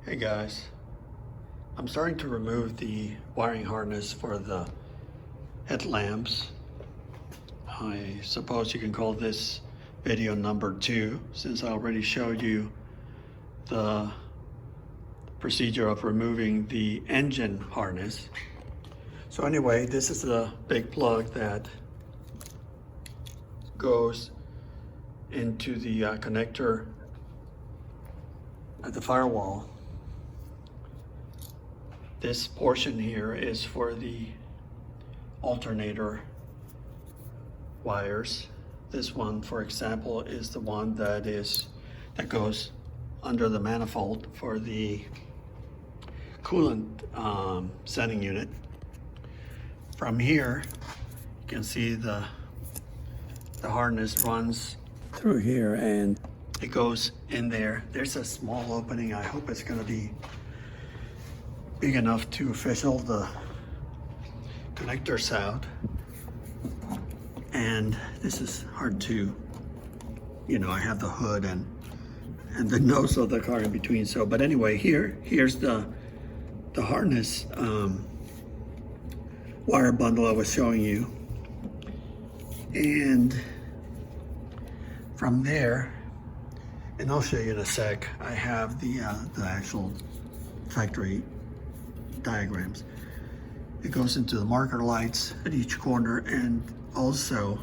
Hey guys, I'm starting to remove the wiring harness for the headlamps. I suppose you can call this video number 2 since I already showed you the procedure of removing the engine harness. So anyway, this is the big plug that goes into the connector at the firewall. This portion here is for the alternator wires. This one, for example, is the one that goes under the manifold for the coolant sending unit. From here, you can see the harness runs through here and it goes in there. There's a small opening. I hope it's going to be big enough to fizzle the connectors out. And this is hard to, I have the hood and the nose of the car in between. So, but anyway, here's the harness wire bundle I was showing you. And from there, and I'll show you in a sec, I have the actual factory diagrams. It goes into the marker lights at each corner, and also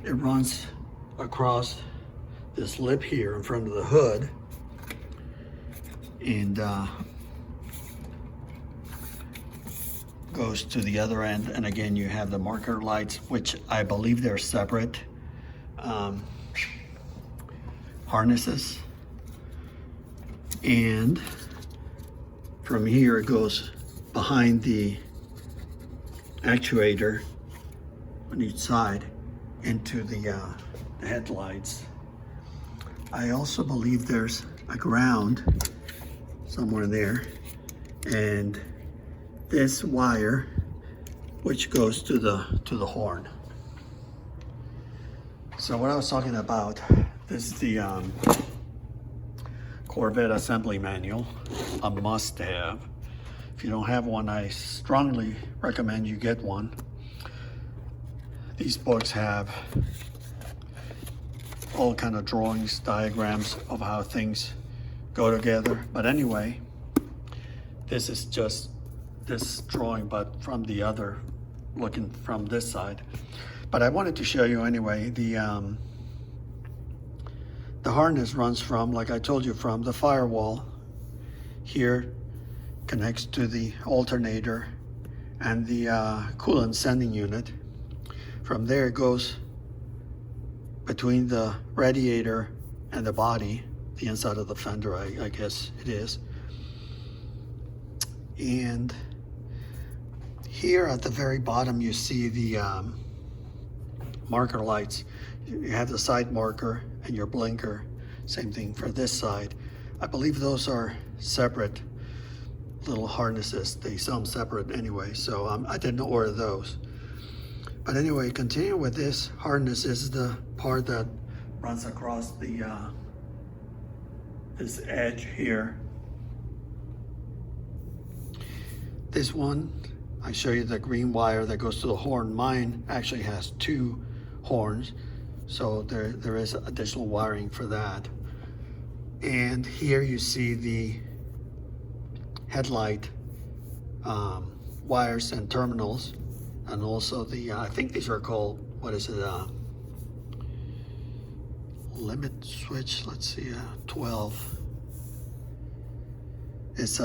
it runs across this lip here in front of the hood, and goes to the other end. And again, you have the marker lights, which I believe they're separate harnesses. And from here it goes behind the actuator on each side into the headlights. I also believe there's a ground somewhere there, and this wire which goes to the horn. So what I was talking about, this is the Corvette assembly manual, a must-have. If you don't have one, I strongly recommend you get one. These books have all kind of drawings, diagrams of how things go together. But anyway, this is just this drawing, but from the other, looking from this side. But I wanted to show you anyway, the harness runs from, like I told you, from the firewall here, connects to the alternator and the coolant sending unit. From there it goes between the radiator and the body, the inside of the fender, I guess it is. And here at the very bottom you see the marker lights. You have the side marker and your blinker, same thing for this side. I believe those are separate little harnesses. They sell them separate anyway, so I didn't order those. But anyway, continue with this harness. This is the part that runs across the this edge here. This one, I show you the green wire that goes to the horn. Mine actually has 2 horns, so there is additional wiring for that. And here you see the headlight wires and terminals, and also the I think these are called, what is it, limit switch, let's see, 12. It's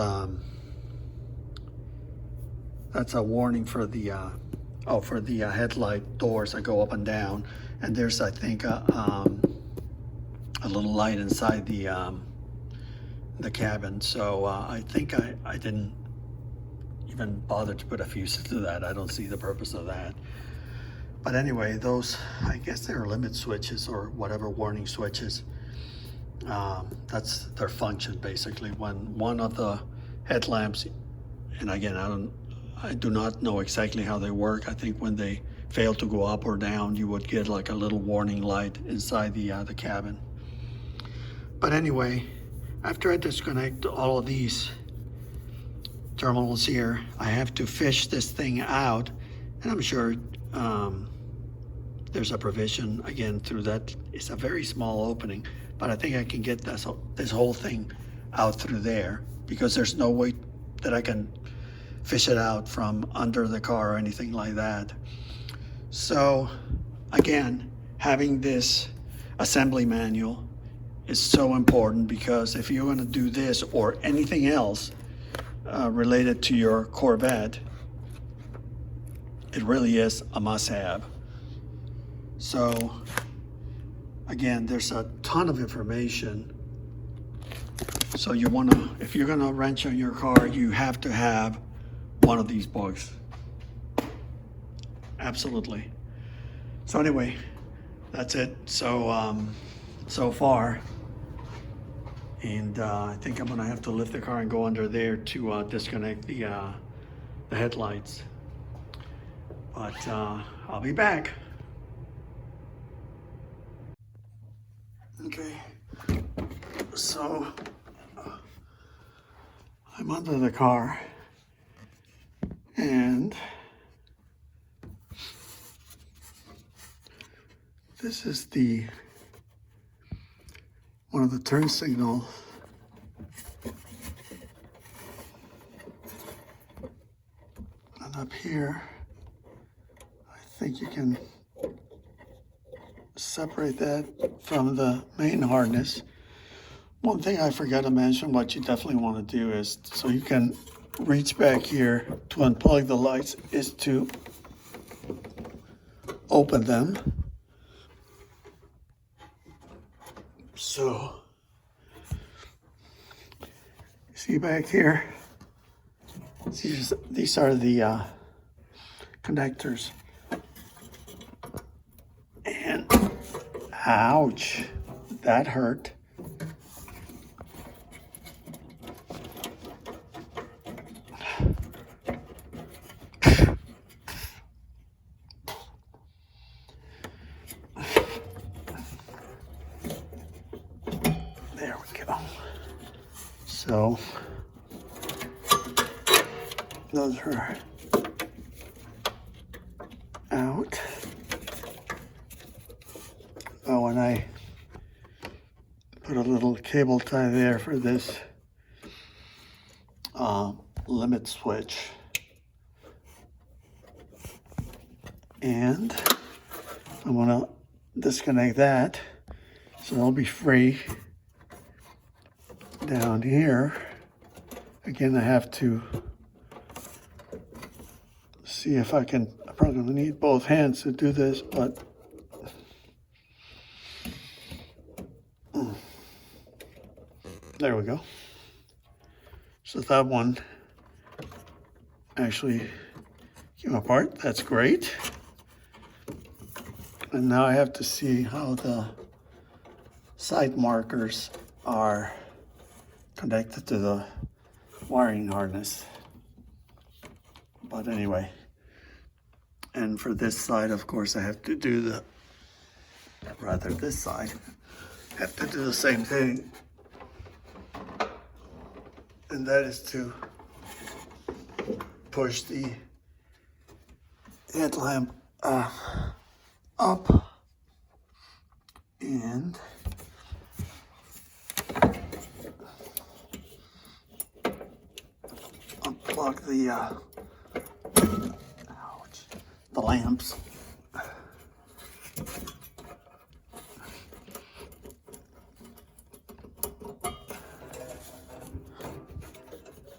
that's a warning for the headlight doors that go up and down. And there's, I think, a little light inside the cabin. So I think I didn't even bother to put a fuse into that. I don't see the purpose of that. But anyway, those, I guess they're limit switches or whatever, warning switches. That's their function basically. When one of the headlamps, and again, I do not know exactly how they work. I think when they fail to go up or down, you would get like a little warning light inside the cabin. But anyway, after I disconnect all of these terminals here, I have to fish this thing out, and I'm sure there's a provision again through that. It's a very small opening, but I think I can get this whole thing out through there, because there's no way that I can fish it out from under the car or anything like that. So again, having this assembly manual is so important, because if you're going to do this or anything else related to your Corvette, it really is a must-have. So again, there's a ton of information. So you want to, if you're going to wrench on your car, you have to have one of these books. Absolutely. So anyway, that's it. So so far, and I think I'm gonna have to lift the car and go under there to disconnect the headlights. But I'll be back. Okay. So I'm under the car, and this is one of the turn signals. And up here, I think you can separate that from the main harness. One thing I forgot to mention, what you definitely want to do is, so you can reach back here to unplug the lights, is to open them. So, see back here, these are the connectors. And ouch, that hurt. There we go. So those are out. Oh, and I put a little cable tie there for this limit switch. And I'm gonna disconnect that, so it'll be free. Down here, again, I have to see if I can, I'm probably gonna need both hands to do this, but there we go. So that one actually came apart. That's great. And now I have to see how the side markers are connected to the wiring harness. But anyway, and for this side, of course, I have to do this side, I have to do the same thing. And that is to push the headlamp up and unplug the lamps.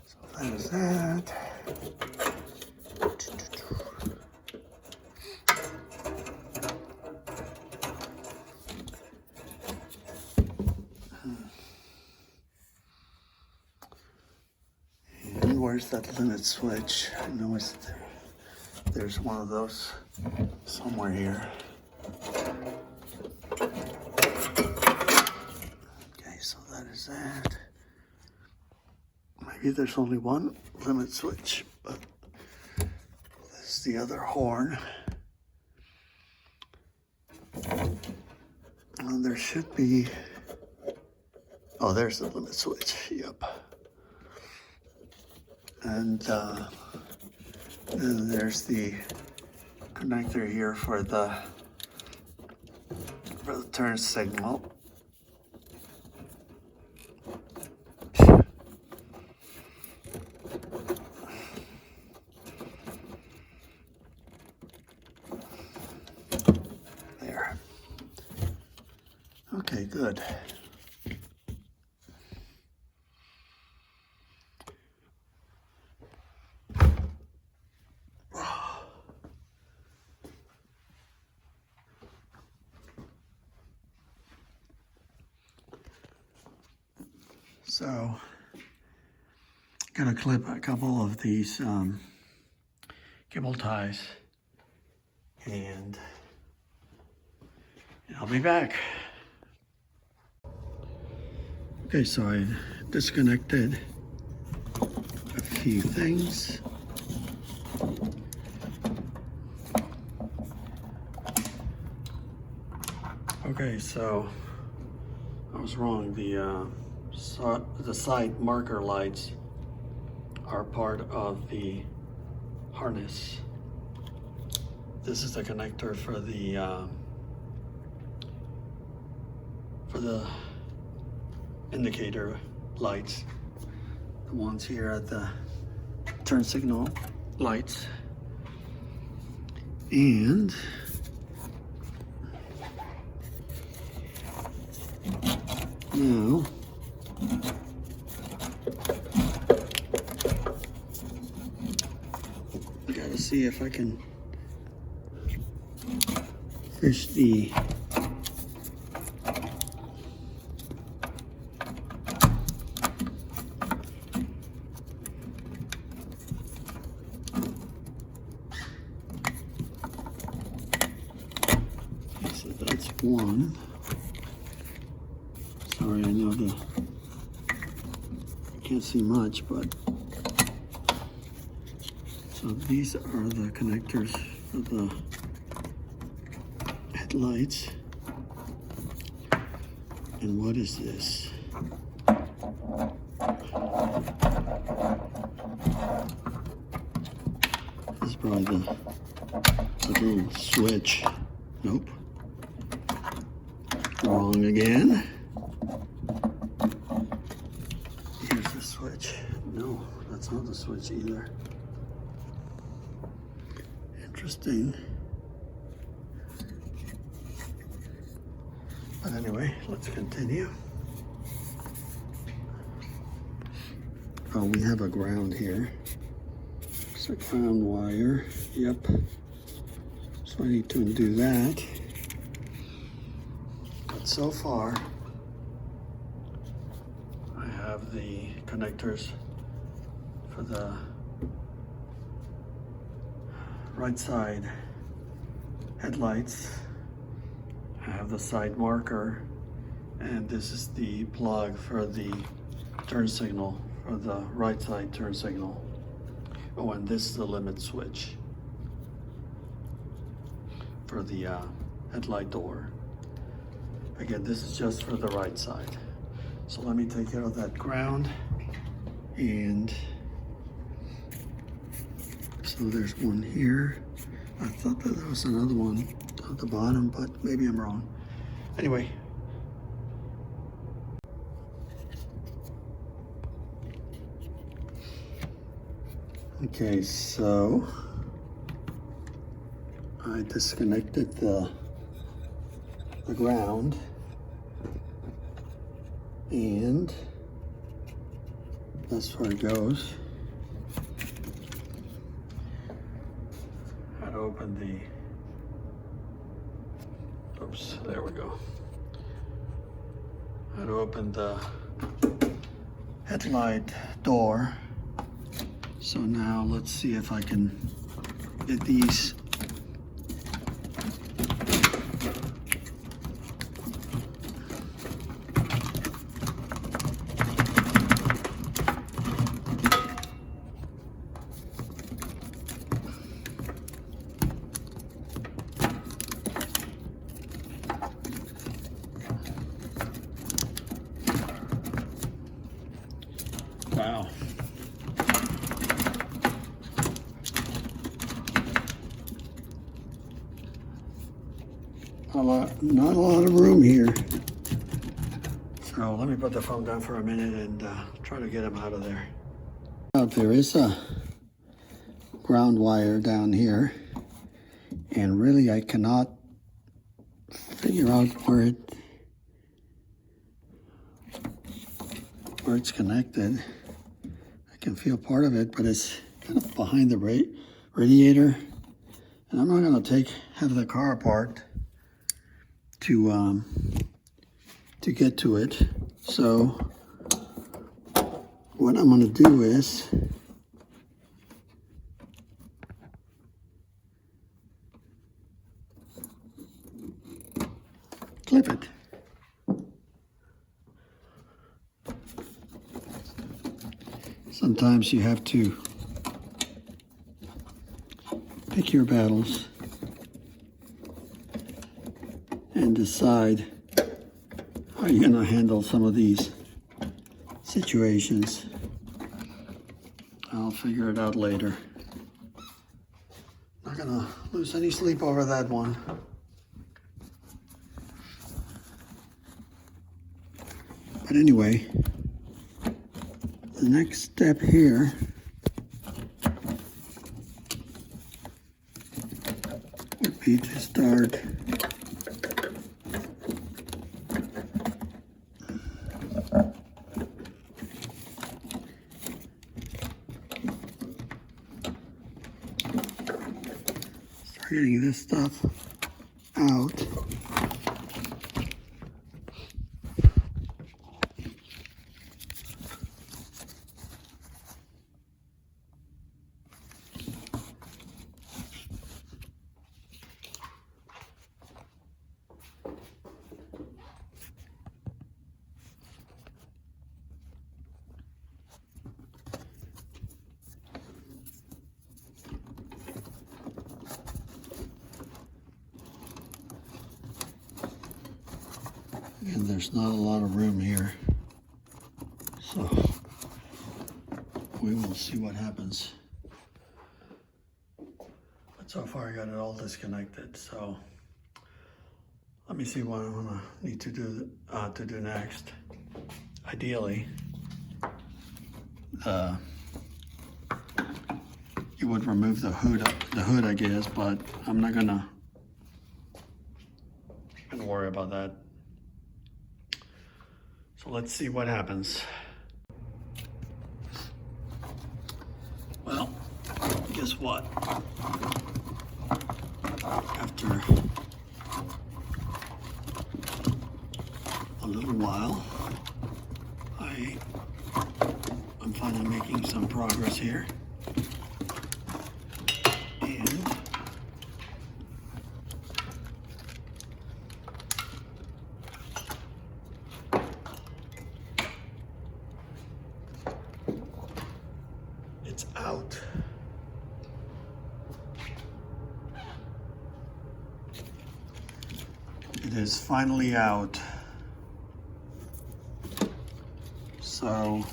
So that is that. And where's that limit switch? I know it's there. There's one of those somewhere here. Okay, so that is that. Maybe there's only one limit switch, but this is the other horn. And there should be Oh, there's the limit switch. Yep. And then there's the connector here for the turn signal. There. Okay, good. So, gonna clip a couple of these cable ties, and I'll be back. Okay, so I disconnected a few things. Okay, so I was wrong. The side marker lights are part of the harness. This is the connector for the indicator lights, the ones here at the turn signal lights. And now I gotta see if I can fish the so that's one. Sorry, I know I can't see much, but so these are the connectors for the headlights. And what is this? This is probably the little switch. Nope. Wrong again. Here's the switch. No, that's not the switch either. Interesting. But anyway, let's continue. Oh, we have a ground here. It's a ground wire. Yep. So I need to undo that. But so far, I have the connectors for the right side headlights. I have the side marker, and this is the plug for the turn signal, for the right side turn signal. Oh, and this is the limit switch for the headlight door. Again, this is just for the right side. So let me take care of that ground. And so there's one here. I thought that there was another one at the bottom, but maybe I'm wrong. Anyway. Okay, so I disconnected the ground, and that's where it goes. I'd open the, oops, there we go. I'd open the headlight door. So now let's see if I can get these Wow. Not a lot of room here. So let me put the phone down for a minute and try to get him out of there. There is a ground wire down here, and really I cannot figure out where it's connected. I can feel part of it, but it's kind of behind the radiator, and I'm not going to have the car apart to get to it. So what I'm going to do is clip it. Sometimes you have to pick your battles and decide how you're going to handle some of these situations. I'll figure it out later. Not going to lose any sleep over that one. But anyway, the next step here would be to start getting this stuff out. And there's not a lot of room here, so we will see what happens. But so far I got it all disconnected, so let me see what I'm gonna need to do next. Ideally, you would remove the hood, I guess, but I'm not gonna worry about that. So let's see what happens. Well, guess what? After a little while, I'm finally making some progress here. And it's out. It is finally out. So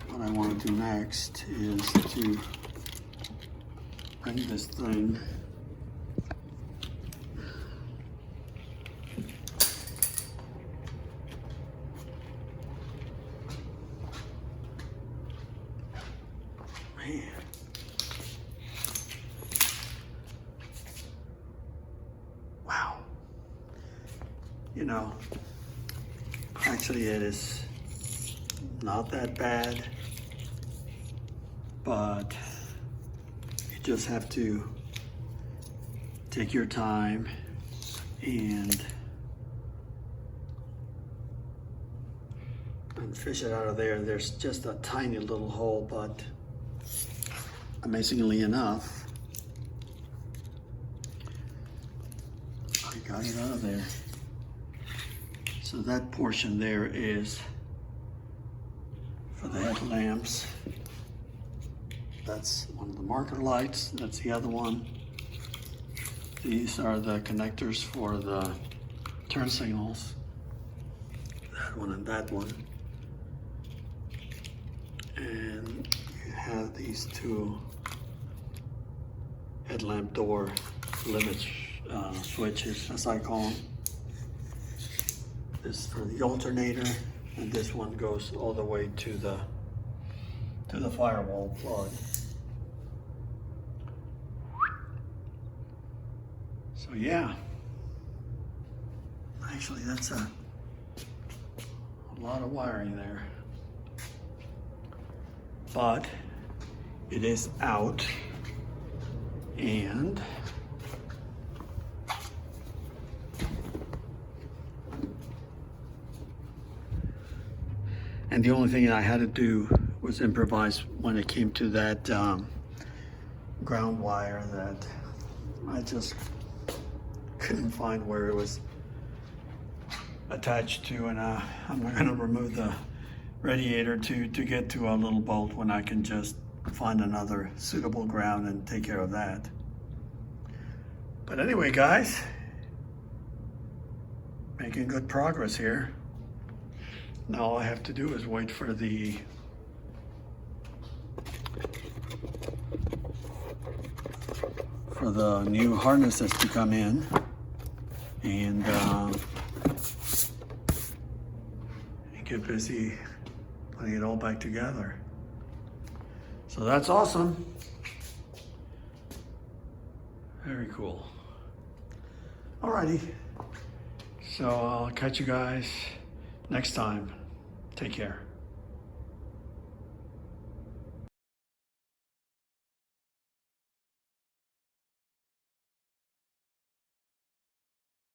what I want to do next is to bring this thing wow. You know, actually it is not that bad, but you just have to take your time and fish it out of there. There's just a tiny little hole, but amazingly enough, I got it out of there. So that portion there is for the headlamps. That's one of the marker lights. That's the other one. These are the connectors for the turn signals. that one and that one. And you have these two headlamp door limit switches, as I call them. This for the alternator, and this one goes all the way to the firewall plug. So yeah, actually that's a lot of wiring there, but it is out, and the only thing I had to do was improvise when it came to that ground wire that I just couldn't find where it was attached to, and I'm not going to remove the radiator to get to a little bolt when I can just find another suitable ground and take care of that. But anyway, guys, making good progress here. Now all I have to do is wait for the new harnesses to come in, and get busy putting it all back together. So that's awesome. Very cool. Alrighty. So I'll catch you guys next time. Take care.